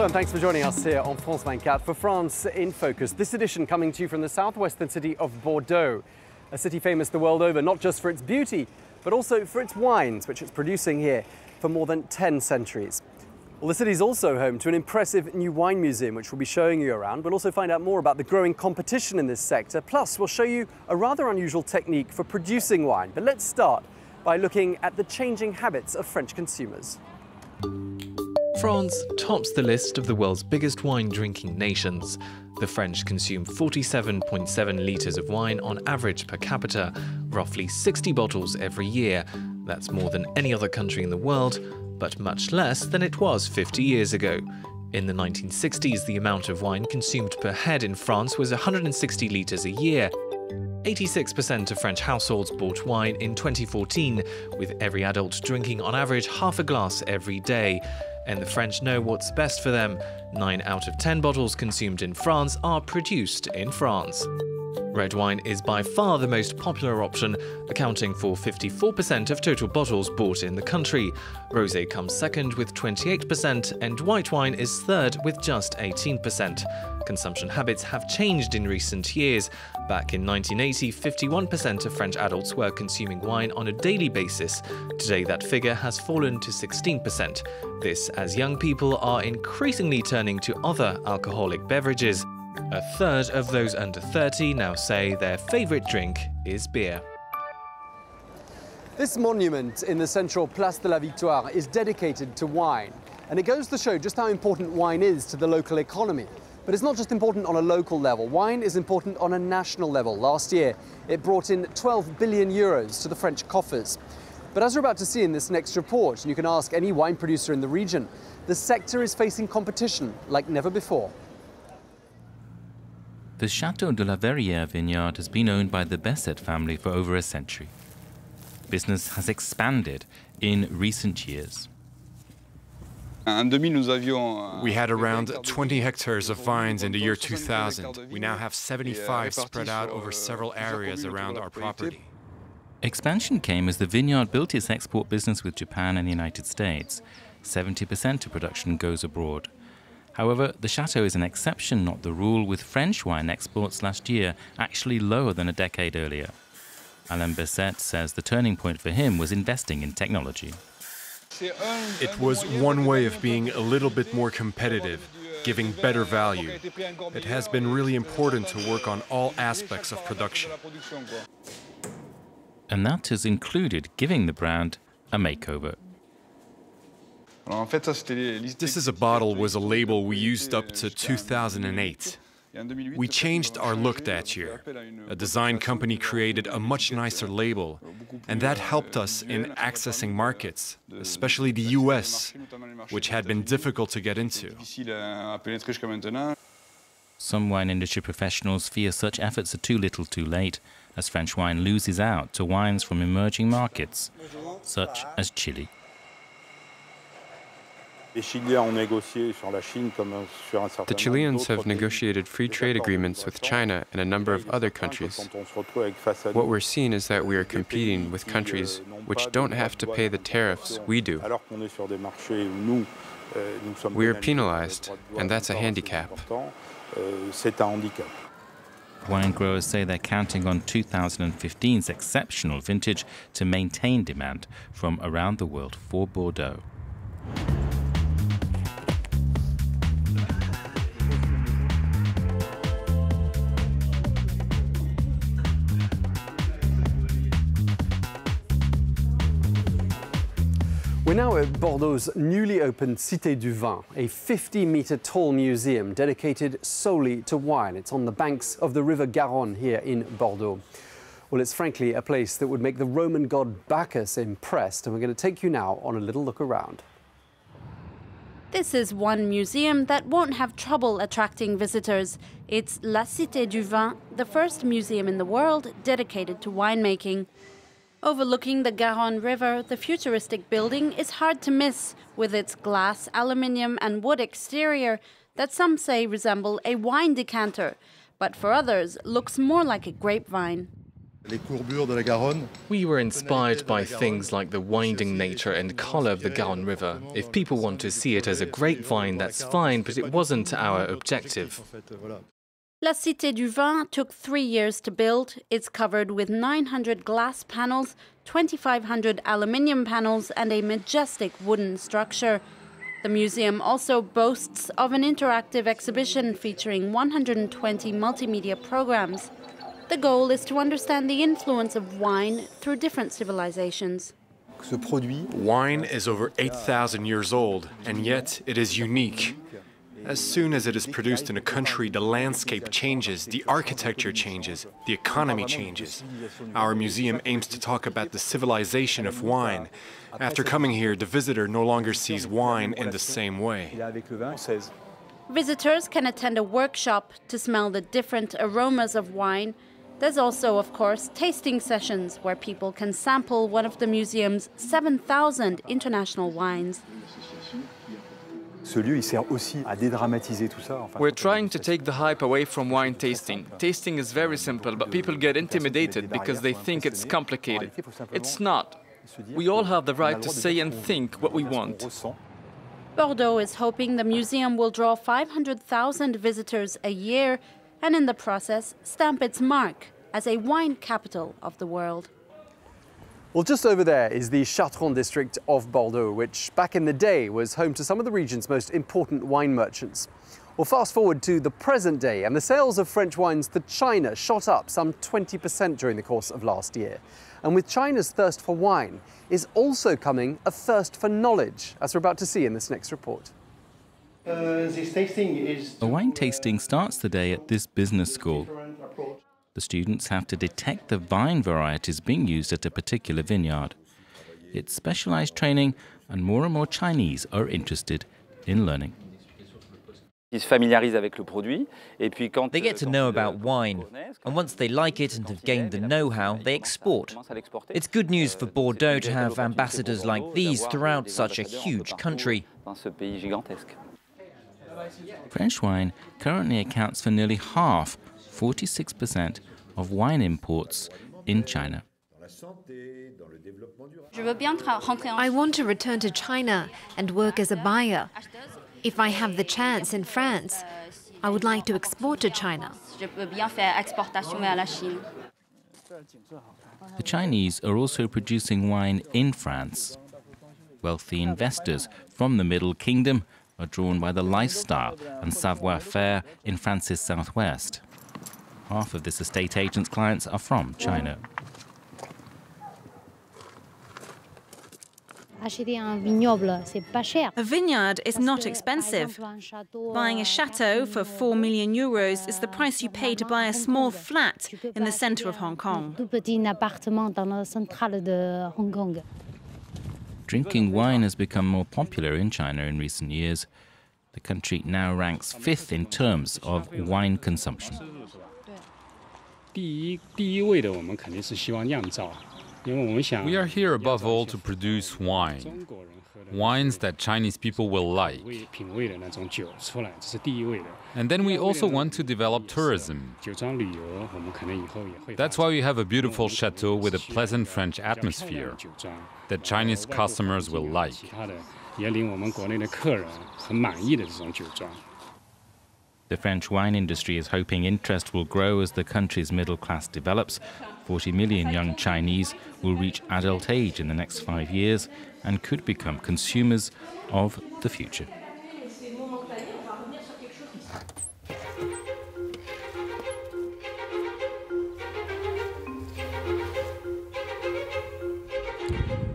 Bonjour and thanks for joining us here on France 24 for France in Focus. This edition coming to you from the southwestern city of Bordeaux, a city famous the world over, not just for its beauty, but also for its wines, which it's producing here for more than 10 centuries. Well, the city is also home to an impressive new wine museum, which we'll be showing you around. We'll also find out more about the growing competition in this sector. Plus, we'll show you a rather unusual technique for producing wine. But let's start by looking at the changing habits of French consumers. France tops the list of the world's biggest wine-drinking nations. The French consume 47.7 litres of wine on average per capita, roughly 60 bottles every year. That's more than any other country in the world, but much less than it was 50 years ago. In the 1960s, the amount of wine consumed per head in France was 160 litres a year. 86% of French households bought wine in 2014, with every adult drinking on average half a glass every day. And the French know what's best for them. 9 out of 10 bottles consumed in France are produced in France. Red wine is by far the most popular option, accounting for 54% of total bottles bought in the country. Rosé comes second with 28%, and white wine is third with just 18%. Consumption habits have changed in recent years. Back in 1980, 51% of French adults were consuming wine on a daily basis. Today, that figure has fallen to 16%. This as young people are increasingly turning to other alcoholic beverages. A third of those under 30 now say their favourite drink is beer. This monument in the central Place de la Victoire is dedicated to wine. And it goes to show just how important wine is to the local economy. But it's not just important on a local level. Wine is important on a national level. Last year, it brought in 12 billion euros to the French coffers. But as we're about to see in this next report, and you can ask any wine producer in the region, the sector is facing competition like never before. The Château de la Verrière vineyard has been owned by the Besset family for over a century. Business has expanded in recent years. We had around 20 hectares of vines in the year 2000. We now have 75 spread out over several areas around our property. Expansion came as the vineyard built its export business with Japan and the United States. 70% of production goes abroad. However, the chateau is an exception, not the rule, with French wine exports last year actually lower than a decade earlier. Alain Besset says the turning point for him was investing in technology. It was one way of being a little bit more competitive, giving better value. It has been really important to work on all aspects of production. And that has included giving the brand a makeover. This is a bottle was a label we used up to 2008. We changed our look that year. A design company created a much nicer label, and that helped us in accessing markets, especially the US, which had been difficult to get into. Some wine industry professionals fear such efforts are too little too late, as French wine loses out to wines from emerging markets, such as Chile. The Chileans have negotiated free trade agreements with China and a number of other countries. What we're seeing is that we are competing with countries which don't have to pay the tariffs we do. We are penalized, and that's a handicap. Wine growers say they're counting on 2015's exceptional vintage to maintain demand from around the world for Bordeaux. We're now at Bordeaux's newly opened Cite du Vin, a 50-metre tall museum dedicated solely to wine. It's on the banks of the river Garonne here in Bordeaux. Well, it's frankly a place that would make the Roman god Bacchus impressed, and we're going to take you now on a little look around. This is one museum that won't have trouble attracting visitors. It's La Cite du Vin, the first museum in the world dedicated to winemaking. Overlooking the Garonne River, the futuristic building is hard to miss, with its glass, aluminium and wood exterior that some say resemble a wine decanter, but for others looks more like a grapevine. We were inspired by things like the winding nature and colour of the Garonne River. If people want to see it as a grapevine, that's fine, but it wasn't our objective. La Cite du Vin took 3 years to build. It's covered with 900 glass panels, 2,500 aluminium panels, and a majestic wooden structure. The museum also boasts of an interactive exhibition featuring 120 multimedia programs. The goal is to understand the influence of wine through different civilizations. Wine is over 8,000 years old, and yet it is unique. As soon as it is produced in a country, the landscape changes, the architecture changes, the economy changes. Our museum aims to talk about the civilization of wine. After coming here, the visitor no longer sees wine in the same way. Visitors can attend a workshop to smell the different aromas of wine. There's also, of course, tasting sessions where people can sample one of the museum's 7,000 international wines. We're trying to take the hype away from wine tasting. Tasting is very simple, but people get intimidated because they think it's complicated. It's not. We all have the right to say and think what we want. Bordeaux is hoping the museum will draw 500,000 visitors a year and in the process stamp its mark as a wine capital of the world. Well, just over there is the Chartrons district of Bordeaux, which back in the day was home to some of the region's most important wine merchants. Well, fast forward to the present day, and the sales of French wines to China shot up some 20% during the course of last year. And with China's thirst for wine is also coming a thirst for knowledge, as we're about to see in this next report. A wine tasting starts the day at this business school. The students have to detect the vine varieties being used at a particular vineyard. It's specialized training, and more Chinese are interested in learning. They get to know about wine, and once they like it and have gained the know-how, they export. It's good news for Bordeaux to have ambassadors like these throughout such a huge country. French wine currently accounts for nearly half, 46%, of wine imports in China. I want to return to China and work as a buyer. If I have the chance in France, I would like to export to China. The Chinese are also producing wine in France. Wealthy investors from the Middle Kingdom are drawn by the lifestyle and savoir-faire in France's southwest. Half of this estate agent's clients are from China. A vineyard is not expensive. Buying a chateau for €4 million is the price you pay to buy a small flat in the center of Hong Kong. Drinking wine has become more popular in China in recent years. The country now ranks 5th in terms of wine consumption. We are here above all to produce wine. Wines that Chinese people will like. And then we also want to develop tourism. That's why we have a beautiful chateau with a pleasant French atmosphere that Chinese customers will like. The French wine industry is hoping interest will grow as the country's middle class develops. 40 million young Chinese will reach adult age in the next 5 years and could become consumers of the future.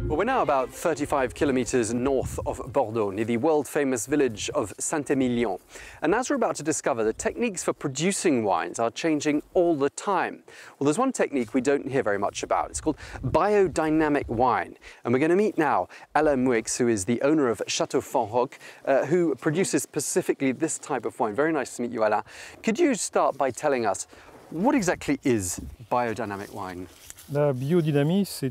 Well, we're now about 35 kilometers north of Bordeaux, near the world-famous village of Saint-Émilion. And as we're about to discover, the techniques for producing wines are changing all the time. Well, there's one technique we don't hear very much about. It's called biodynamic wine. And we're going to meet now Alain Mouix, who is the owner of Château Fonroc, who produces specifically this type of wine. Very nice to meet you, Alain. Could you start by telling us, what exactly is biodynamic wine? Biodynamics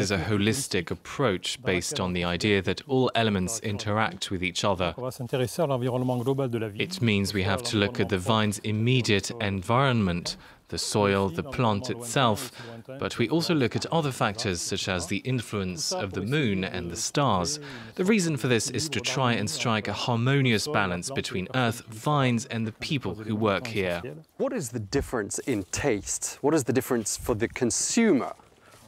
is a holistic approach based on the idea that all elements interact with each other. It means we have to look at the vine's immediate environment, the soil, the plant itself, but we also look at other factors such as the influence of the moon and the stars. The reason for this is to try and strike a harmonious balance between earth, vines and the people who work here. What is the difference in taste? What is the difference for the consumer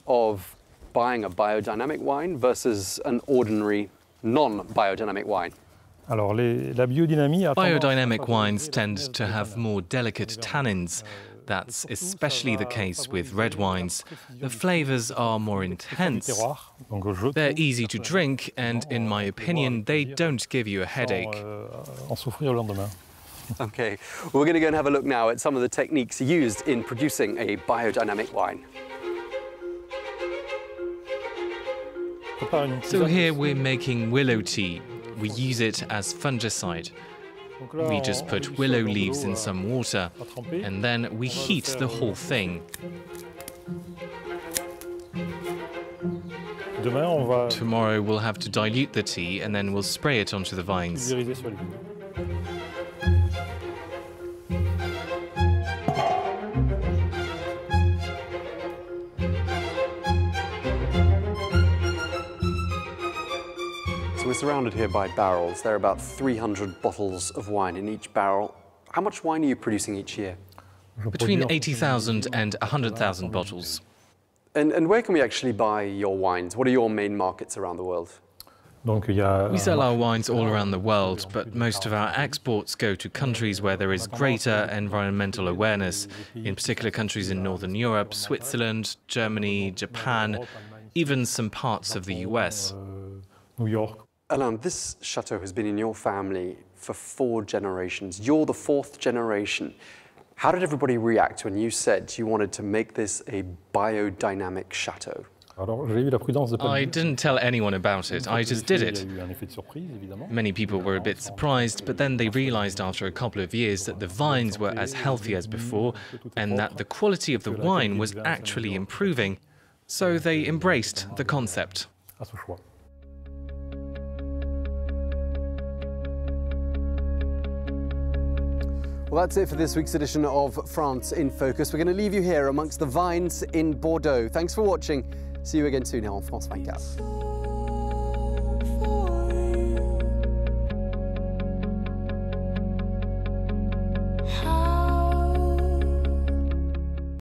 of buying a biodynamic wine versus an ordinary non-biodynamic wine? Biodynamic wines tend to have more delicate tannins. That's especially the case with red wines. The flavors are more intense. They're easy to drink, and in my opinion, they don't give you a headache. Okay, we're going to go and have a look now at some of the techniques used in producing a biodynamic wine. So here we're making willow tea. We use it as fungicide. We just put willow leaves in some water, and then we heat the whole thing. Tomorrow we'll have to dilute the tea, and then we'll spray it onto the vines. We're surrounded here by barrels. There are about 300 bottles of wine in each barrel. How much wine are you producing each year? Between 80,000 and 100,000 bottles. And where can we actually buy your wines? What are your main markets around the world? We sell our wines all around the world, but most of our exports go to countries where there is greater environmental awareness, in particular countries in Northern Europe, Switzerland, Germany, Japan, even some parts of the US. New York. Alain, this chateau has been in your family for 4 generations. You're the 4th generation. How did everybody react when you said you wanted to make this a biodynamic chateau? I didn't tell anyone about it, I just did it. Many people were a bit surprised, but then they realized after a couple of years that the vines were as healthy as before and that the quality of the wine was actually improving. So they embraced the concept. Well, that's it for this week's edition of France in Focus. We're going to leave you here amongst the vines in Bordeaux. Thanks for watching. See you again soon here on France 24.